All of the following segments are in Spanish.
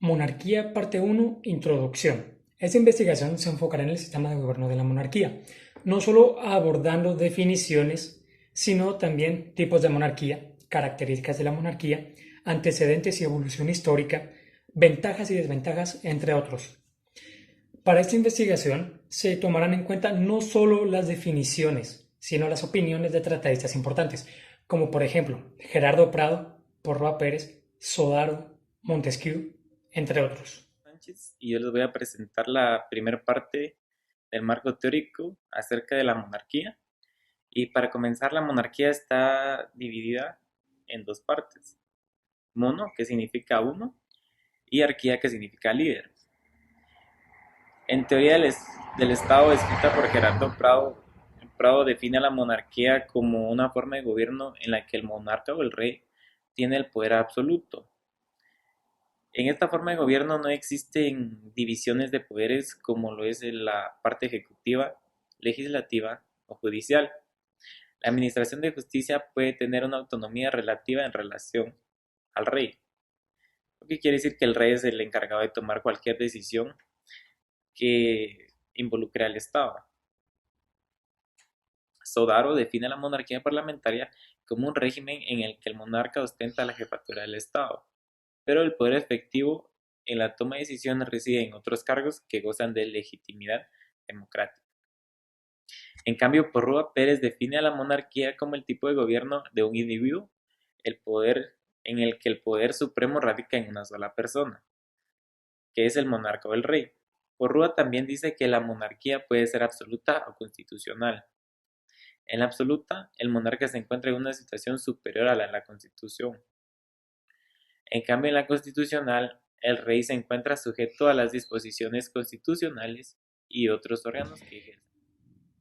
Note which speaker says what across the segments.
Speaker 1: Monarquía, parte uno, Introducción. Esta investigación se enfocará en el sistema de gobierno de la monarquía, no solo abordando definiciones, sino también tipos de monarquía, características de la monarquía, antecedentes y evolución histórica, ventajas y desventajas, entre otros. Para esta investigación se tomarán en cuenta no solo las definiciones, sino las opiniones de tratadistas importantes, como por ejemplo Gerardo Prado, Porroa Pérez, Sodaro, Montesquieu, entre otros.
Speaker 2: Sánchez y yo les voy a presentar la primera parte del marco teórico acerca de la monarquía. Y para comenzar, la monarquía está dividida en dos partes: mono, que significa uno, y arquía, que significa líder. En teoría del Estado, escrita por Gerardo Prado, Prado define a la monarquía como una forma de gobierno en la que el monarca o el rey tiene el poder absoluto. En esta forma de gobierno no existen divisiones de poderes como lo es en la parte ejecutiva, legislativa o judicial. La administración de justicia puede tener una autonomía relativa en relación al rey, lo que quiere decir que el rey es el encargado de tomar cualquier decisión que involucre al Estado. Sodaro define la monarquía parlamentaria como un régimen en el que el monarca ostenta la jefatura del Estado, pero el poder efectivo en la toma de decisiones reside en otros cargos que gozan de legitimidad democrática. En cambio, Porrúa Pérez define a la monarquía como el tipo de gobierno de un individuo, el poder en el que el poder supremo radica en una sola persona, que es el monarca o el rey. Porrúa también dice que la monarquía puede ser absoluta o constitucional. En la absoluta, el monarca se encuentra en una situación superior a la de la Constitución. En cambio, en la constitucional, el rey se encuentra sujeto a las disposiciones constitucionales y otros órganos que ejercen.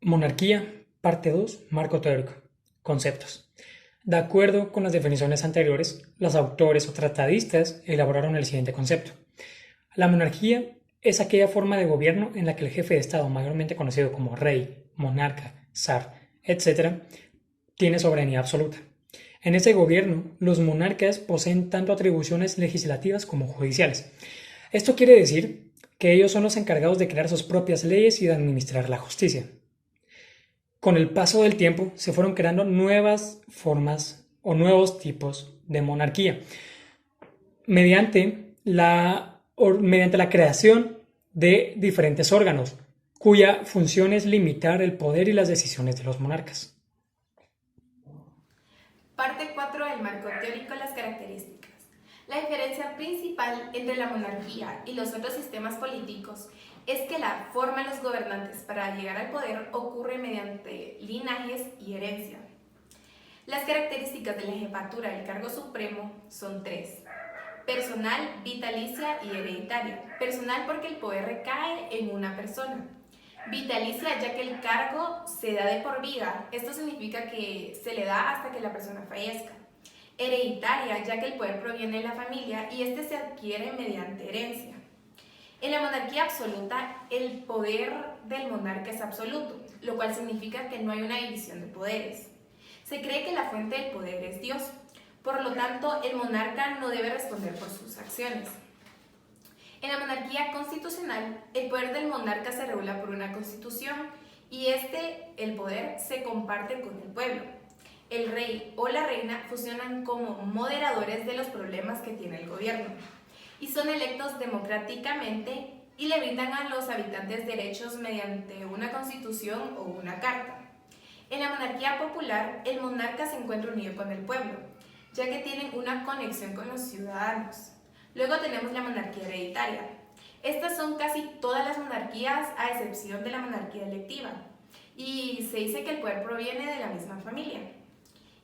Speaker 1: Monarquía, parte 2, marco teórico. Conceptos. De acuerdo con las definiciones anteriores, los autores o tratadistas elaboraron el siguiente concepto. La monarquía es aquella forma de gobierno en la que el jefe de Estado, mayormente conocido como rey, monarca, zar, etc., tiene soberanía absoluta. En ese gobierno, los monarcas poseen tanto atribuciones legislativas como judiciales. Esto quiere decir que ellos son los encargados de crear sus propias leyes y de administrar la justicia. Con el paso del tiempo se fueron creando nuevas formas o nuevos tipos de monarquía mediante la creación de diferentes órganos, cuya función es limitar el poder y las decisiones de los monarcas.
Speaker 3: Parte 4 del marco teórico, las características. La diferencia principal entre la monarquía y los otros sistemas políticos es que la forma de los gobernantes para llegar al poder ocurre mediante linajes y herencia. Las características de la jefatura del cargo supremo son tres: personal, vitalicia y hereditaria. Personal porque el poder recae en una persona. Vitalicia ya que el cargo se da de por vida. Esto significa que se le da hasta que la persona fallezca. Hereditaria ya que el poder proviene de la familia y este se adquiere mediante herencia. En la monarquía absoluta, el poder del monarca es absoluto, lo cual significa que no hay una división de poderes. Se cree que la fuente del poder es Dios, por lo tanto, el monarca no debe responder por sus acciones. En la monarquía constitucional, el poder del monarca se regula por una constitución y el poder, se comparte con el pueblo. El rey o la reina funcionan como moderadores de los problemas que tiene el gobierno y son electos democráticamente y le brindan a los habitantes derechos mediante una constitución o una carta. En la monarquía popular, el monarca se encuentra unido con el pueblo, ya que tienen una conexión con los ciudadanos. Luego tenemos la monarquía hereditaria. Estas son casi todas las monarquías, a excepción de la monarquía electiva, y se dice que el poder proviene de la misma familia.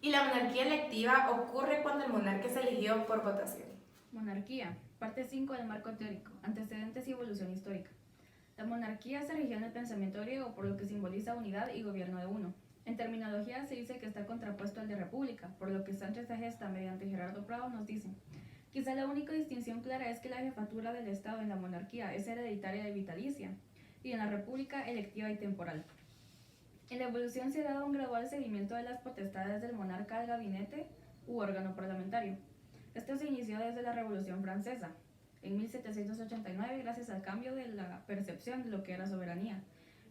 Speaker 3: Y la monarquía electiva ocurre cuando el monarca es elegido por votación.
Speaker 4: Monarquía, parte 5 del marco teórico, antecedentes y evolución histórica. La monarquía se rigió en el pensamiento griego, por lo que simboliza unidad y gobierno de uno. En terminología se dice que está contrapuesto al de república, por lo que Sánchez de Gesta, mediante Gerardo Prado, nos dice: quizá la única distinción clara es que la jefatura del Estado en la monarquía es hereditaria y vitalicia, y en la república electiva y temporal. En la evolución se ha dado un gradual seguimiento de las potestades del monarca al gabinete u órgano parlamentario. Esto se inició desde la Revolución Francesa. en 1789 gracias al cambio de la percepción de lo que era soberanía,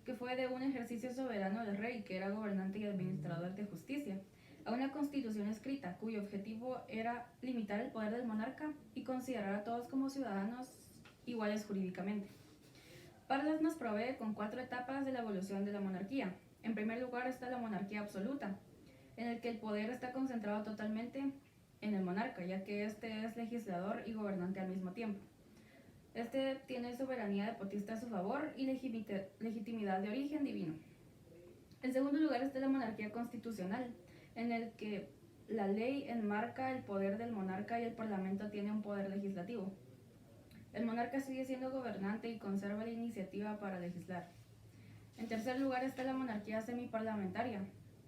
Speaker 4: que fue de un ejercicio soberano del rey, que era gobernante y administrador de justicia, a una constitución escrita cuyo objetivo era limitar el poder del monarca y considerar a todos como ciudadanos iguales jurídicamente. Parlas nos provee con 4 etapas de la evolución de la monarquía. En primer lugar está la monarquía absoluta, en el que el poder está concentrado totalmente en el monarca, ya que este es legislador y gobernante al mismo tiempo. Este tiene soberanía depotista a su favor y legitimidad de origen divino. En segundo lugar está la monarquía constitucional, en el que la ley enmarca el poder del monarca y el parlamento tiene un poder legislativo. El monarca sigue siendo gobernante y conserva la iniciativa para legislar. En tercer lugar está la monarquía semiparlamentaria,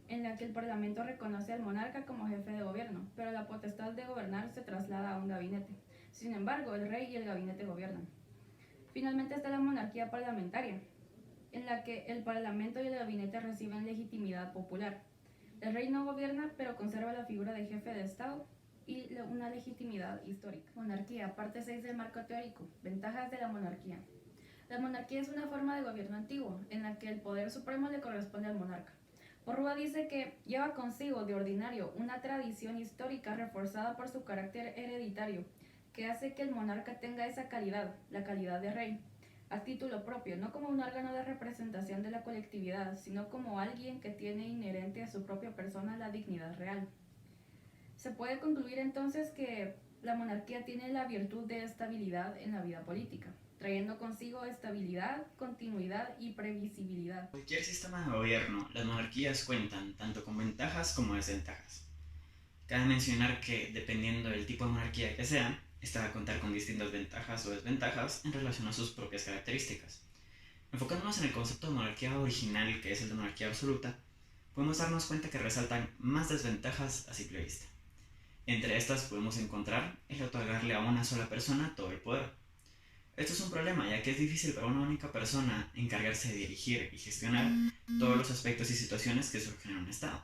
Speaker 4: en la que el parlamento reconoce al monarca como jefe de gobierno, pero la potestad de gobernar se traslada a un gabinete. Sin embargo, el rey y el gabinete gobiernan. Finalmente está la monarquía parlamentaria, en la que el parlamento y el gabinete reciben legitimidad popular. El rey no gobierna, pero conserva la figura de jefe de Estado y una legitimidad histórica. Monarquía, parte 6 del marco teórico. Ventajas de la monarquía. La monarquía es una forma de gobierno antiguo, en la que el poder supremo le corresponde al monarca. Porrúa dice que lleva consigo de ordinario una tradición histórica reforzada por su carácter hereditario, que hace que el monarca tenga esa calidad, la calidad de rey, a título propio, no como un órgano de representación de la colectividad, sino como alguien que tiene inherente a su propia persona la dignidad real. Se puede concluir entonces que la monarquía tiene la virtud de estabilidad en la vida política, trayendo consigo estabilidad, continuidad y previsibilidad.
Speaker 5: En cualquier sistema de gobierno, las monarquías cuentan tanto con ventajas como desventajas. Cabe mencionar que, dependiendo del tipo de monarquía que sea, esta va a contar con distintas ventajas o desventajas en relación a sus propias características. Enfocándonos en el concepto de monarquía original, que es el de monarquía absoluta, podemos darnos cuenta que resaltan más desventajas a simple vista. Entre estas podemos encontrar el otorgarle a una sola persona todo el poder. Esto es un problema, ya que es difícil para una única persona encargarse de dirigir y gestionar todos los aspectos y situaciones que surgen en un estado.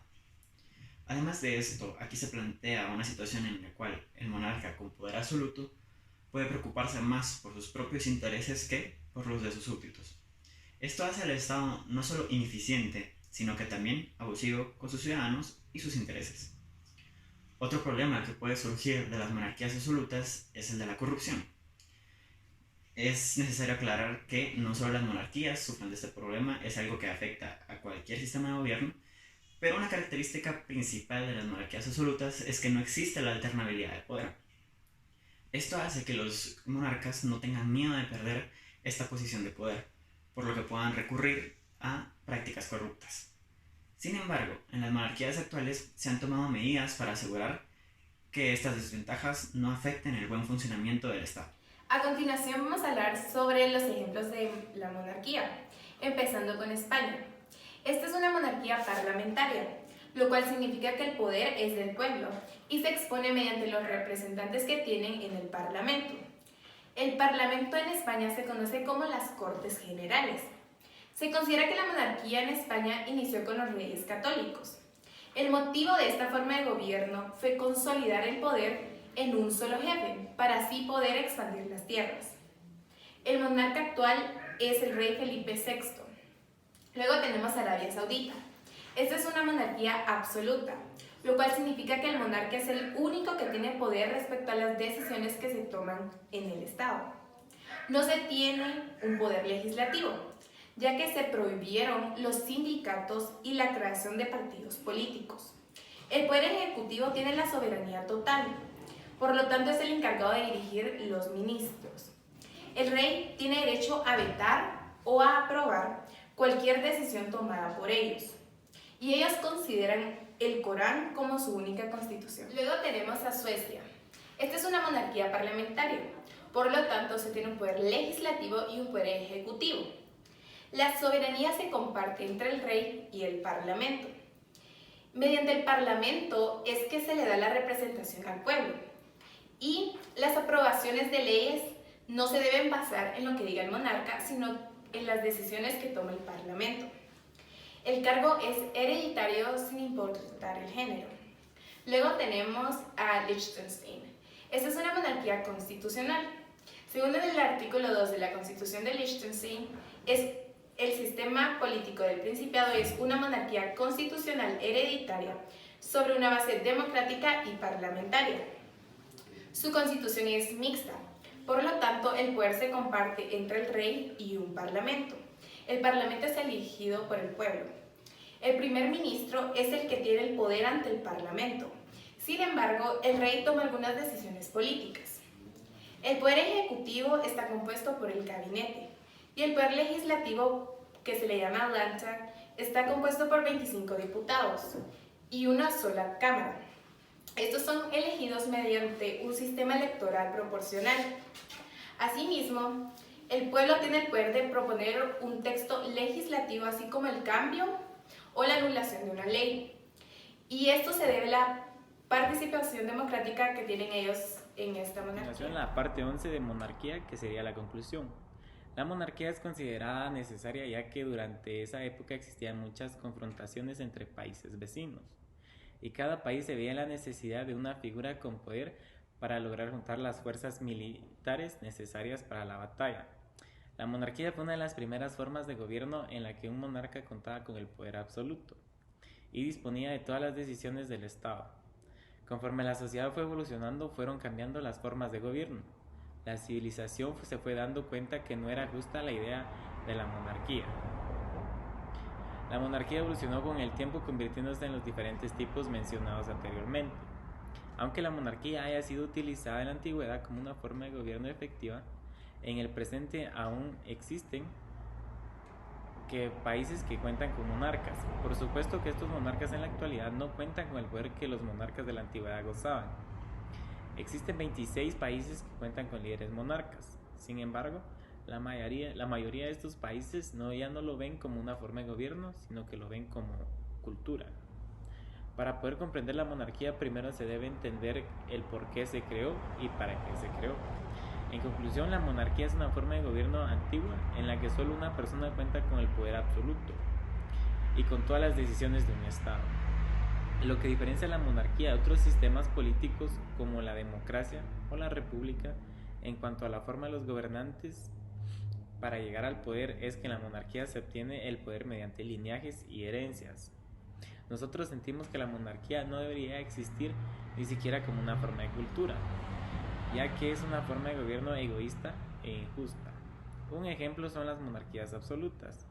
Speaker 5: Además de esto, aquí se plantea una situación en la cual el monarca con poder absoluto puede preocuparse más por sus propios intereses que por los de sus súbditos. Esto hace al Estado no solo ineficiente, sino que también abusivo con sus ciudadanos y sus intereses. Otro problema que puede surgir de las monarquías absolutas es el de la corrupción. Es necesario aclarar que no solo las monarquías sufren de este problema, es algo que afecta a cualquier sistema de gobierno, pero una característica principal de las monarquías absolutas es que no existe la alternabilidad de poder. Esto hace que los monarcas no tengan miedo de perder esta posición de poder, por lo que puedan recurrir a prácticas corruptas. Sin embargo, en las monarquías actuales se han tomado medidas para asegurar que estas desventajas no afecten el buen funcionamiento del Estado.
Speaker 3: A continuación vamos a hablar sobre los ejemplos de la monarquía, empezando con España. Esta es una monarquía parlamentaria, lo cual significa que el poder es del pueblo y se expone mediante los representantes que tienen en el Parlamento. El Parlamento en España se conoce como las Cortes Generales. Se considera que la monarquía en España inició con los reyes católicos. El motivo de esta forma de gobierno fue consolidar el poder en un solo jefe, para así poder expandir las tierras. El monarca actual es el rey Felipe VI. Luego tenemos Arabia Saudita. Esta es una monarquía absoluta, lo cual significa que el monarca es el único que tiene poder respecto a las decisiones que se toman en el Estado. No se tiene un poder legislativo, ya que se prohibieron los sindicatos y la creación de partidos políticos. El poder ejecutivo tiene la soberanía total, por lo tanto es el encargado de dirigir los ministros. El rey tiene derecho a vetar o a aprobar cualquier decisión tomada por ellos, y ellos consideran el Corán como su única constitución. Luego tenemos a Suecia. Esta es una monarquía parlamentaria, por lo tanto se tiene un poder legislativo y un poder ejecutivo. La soberanía se comparte entre el rey y el parlamento. Mediante el parlamento es que se le da la representación al pueblo, y las aprobaciones de leyes no se deben basar en lo que diga el monarca, sino en las decisiones que toma el Parlamento. El cargo es hereditario sin importar el género. Luego tenemos a Liechtenstein. Esta es una monarquía constitucional. Según el artículo 2 de la Constitución de Liechtenstein, el sistema político del Principado es una monarquía constitucional hereditaria sobre una base democrática y parlamentaria. Su constitución es mixta, por lo tanto el poder se comparte entre el rey y un parlamento. El parlamento es elegido por el pueblo. El primer ministro es el que tiene el poder ante el parlamento. Sin embargo, el rey toma algunas decisiones políticas. El poder ejecutivo está compuesto por el gabinete y el poder legislativo, que se le llama Landtag, está compuesto por 25 diputados y una sola cámara. Estos son elegidos mediante un sistema electoral proporcional. Asimismo, el pueblo tiene el poder de proponer un texto legislativo, así como el cambio o la anulación de una ley. Y esto se debe a la participación democrática que tienen ellos en esta monarquía.
Speaker 2: En la parte 11 de monarquía, que sería la conclusión. La monarquía es considerada necesaria ya que durante esa época existían muchas confrontaciones entre países vecinos y cada país se veía la necesidad de una figura con poder para lograr juntar las fuerzas militares necesarias para la batalla. La monarquía fue una de las primeras formas de gobierno en la que un monarca contaba con el poder absoluto y disponía de todas las decisiones del Estado. Conforme la sociedad fue evolucionando, fueron cambiando las formas de gobierno. La civilización se fue dando cuenta que no era justa la idea de la monarquía. La monarquía evolucionó con el tiempo, convirtiéndose en los diferentes tipos mencionados anteriormente. Aunque la monarquía haya sido utilizada en la antigüedad como una forma de gobierno efectiva, en el presente aún existen países que cuentan con monarcas. Por supuesto que estos monarcas en la actualidad no cuentan con el poder que los monarcas de la antigüedad gozaban. Existen 26 países que cuentan con líderes monarcas. Sin embargo, la mayoría de estos países ya no lo ven como una forma de gobierno, sino que lo ven como cultura. Para poder comprender la monarquía, primero se debe entender el por qué se creó y para qué se creó. En conclusión, la monarquía es una forma de gobierno antigua en la que solo una persona cuenta con el poder absoluto y con todas las decisiones de un Estado. Lo que diferencia la monarquía de otros sistemas políticos como la democracia o la república en cuanto a la forma de los gobernantes para llegar al poder es que en la monarquía se obtiene el poder mediante lineajes y herencias. Nosotros sentimos que la monarquía no debería existir ni siquiera como una forma de cultura, ya que es una forma de gobierno egoísta e injusta. Un ejemplo son las monarquías absolutas.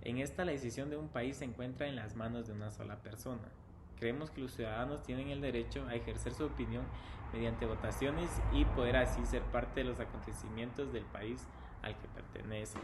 Speaker 2: En esta, la decisión de un país se encuentra en las manos de una sola persona. Creemos que los ciudadanos tienen el derecho a ejercer su opinión mediante votaciones y poder así ser parte de los acontecimientos del país al que pertenecen.